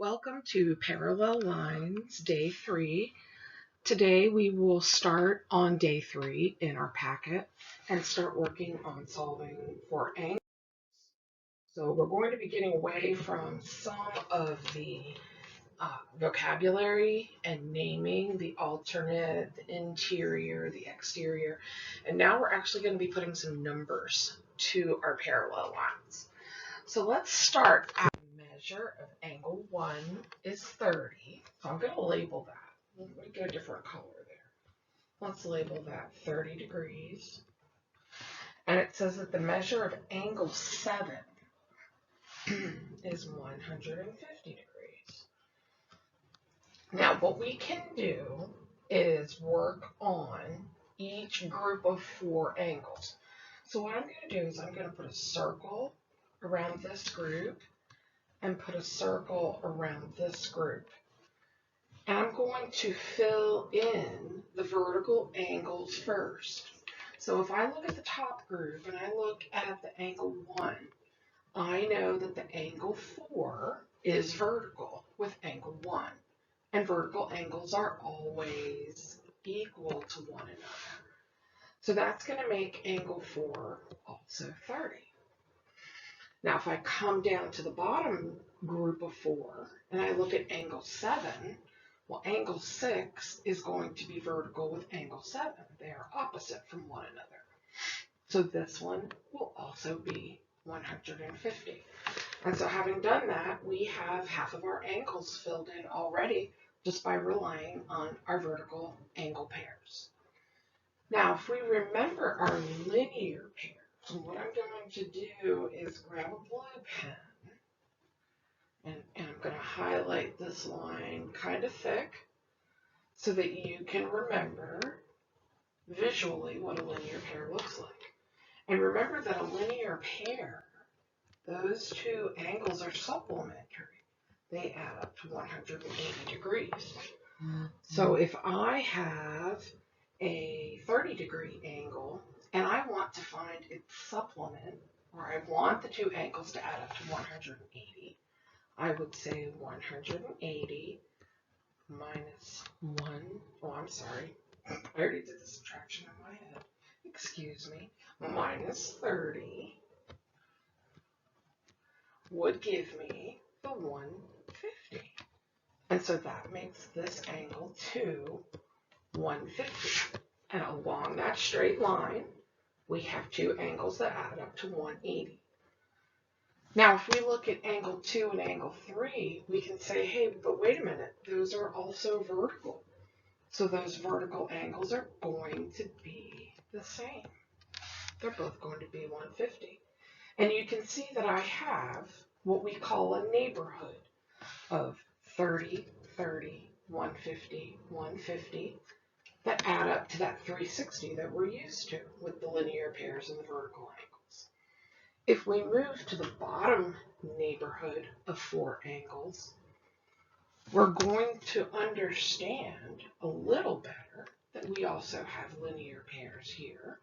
Welcome to Parallel Lines, Day 3. Today we will start on Day 3 in our packet and start working on solving for angles. So we're going to be getting away from some of the vocabulary and naming the alternate, the interior, the exterior, and now we're actually going to be putting some numbers to our parallel lines. So let's start at the measure of angle 1 is 30. So I'm going to label that. Let me get a different color there. Let's label that 30 degrees. And it says that the measure of angle 7 is 150 degrees. Now what we can do is work on each group of 4 angles. So what I'm going to do is I'm going to put a circle around this group and put a circle around this group. And I'm going to fill in the vertical angles first. So if I look at the top group and I look at the angle 1, I know that the angle 4 is vertical with angle 1. And vertical angles are always equal to one another. So that's going to make angle 4 also 30. Now, if I come down to the bottom group of 4 and I look at angle 7, well, angle 6 is going to be vertical with angle 7. They are opposite from one another. So this one will also be 150. And so having done that, we have half of our angles filled in already just by relying on our vertical angle pairs. Now, if we remember our linear pairs, so what I'm going to do is grab a blue pen and I'm going to highlight this line kind of thick so that you can remember visually what a linear pair looks like. And remember that a linear pair, those two angles are supplementary. They add up to 180 degrees. So if I have a 30-degree angle and I want to find its supplement, or I want the two angles to add up to 180, I would say 180 minus 1. Oh, I'm sorry. I already did the subtraction in my head. Excuse me. Minus 30 would give me the 150. And so that makes this angle 150. And along that straight line, we have two angles that add up to 180. Now, if we look at angle 2 and angle 3, we can say, hey, but wait a minute, those are also vertical. So those vertical angles are going to be the same. They're both going to be 150. And you can see that I have what we call a neighborhood of 30, 30, 150, 150 that add up to that 360 that we're used to with the linear pairs and the vertical angles. If we move to the bottom neighborhood of 4 angles, we're going to understand a little better that we also have linear pairs here.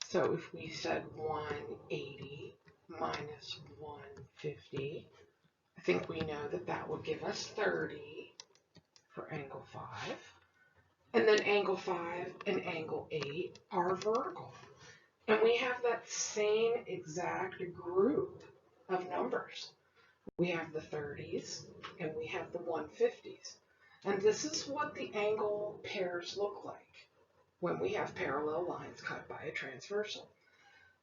So if we said 180 minus 150, I think we know that that would give us 30 for angle 5. And then angle 5 and angle 8 are vertical. And we have that same exact group of numbers. We have the 30s and we have the 150s. And this is what the angle pairs look like when we have parallel lines cut by a transversal.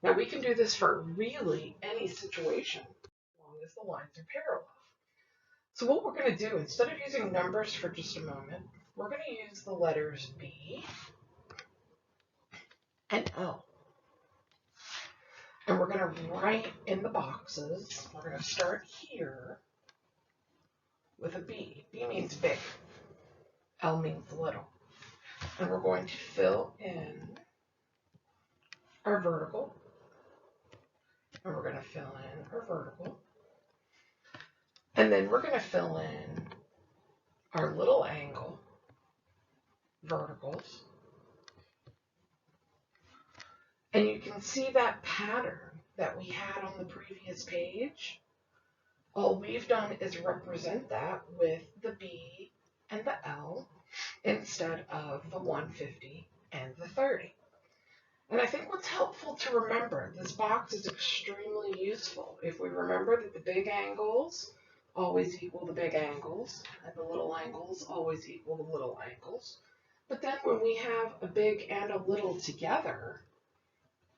Now we can do this for really any situation as long as the lines are parallel. So what we're going to do, instead of using numbers for just a moment, we're going to use the letters B and L. And we're going to write in the boxes. We're going to start here with a B. B means big. L means little. And we're going to fill in our vertical. And we're going to fill in our vertical. And then we're going to fill in our little angle verticals. And you can see that pattern that we had on the previous page. All we've done is represent that with the B and the L instead of the 150 and the 30. And I think what's helpful to remember, this box is extremely useful. If we remember that the big angles always equal the big angles, and the little angles always equal the little angles. But then when we have a big and a little together,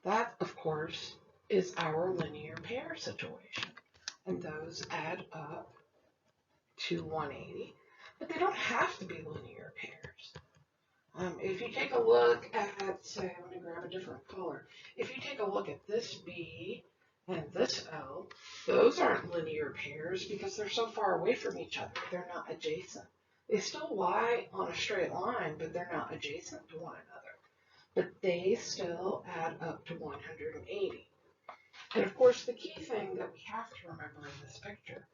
that, of course, is our linear pair situation. And those add up to 180. But they don't have to be linear pairs. If you take a look at, say, let me grab a different color. If you take a look at this B and this L, those aren't linear pairs because they're so far away from each other. They're not adjacent. They still lie on a straight line, but they're not adjacent to one another. But they still add up to 180. And of course, the key thing that we have to remember in this picture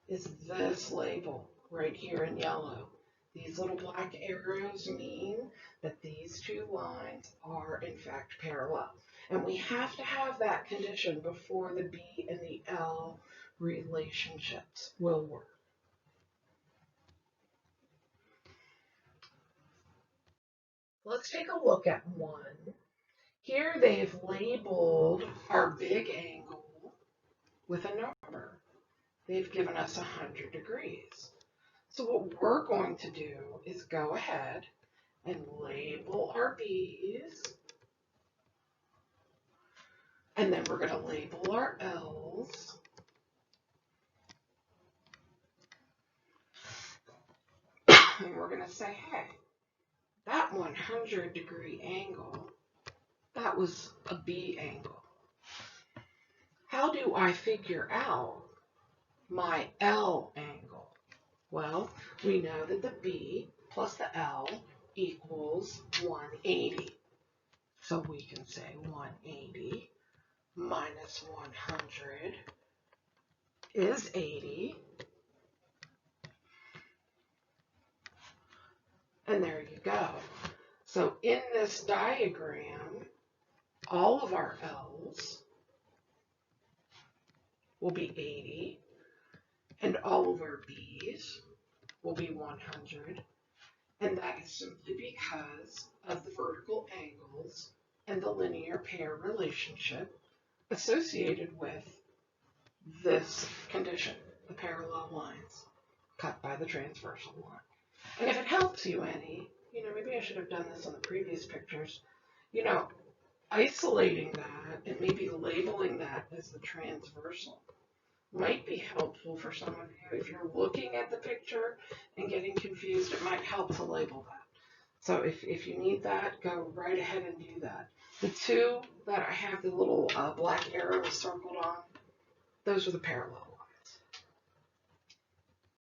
is this label right here in yellow. These little black arrows mean that these two lines are in fact parallel. And we have to have that condition before the B and the L relationships will work. Let's take a look at one. Here they've labeled our big angle with a number. They've given us 100 degrees. So what we're going to do is go ahead and label our B's, and then we're going to label our L's, and we're going to say, hey, that 100-degree angle, that was a B angle. How do I figure out my L angle? Well, we know that the B plus the L equals 180. So we can say 180 minus 100 is 80. And there you go. So in this diagram, all of our L's will be 80, and all of our B's will be 100. And that is simply because of the vertical angles and the linear pair relationship associated with this condition, the parallel lines cut by the transversal line. And if it helps you any, maybe I should have done this on the previous pictures, isolating that and maybe labeling that as the transversal might be helpful for some of you. If you're looking at the picture and getting confused, it might help to label that. So if you need that, go right ahead and do that. The two that I have the little black arrows circled on, those are the parallel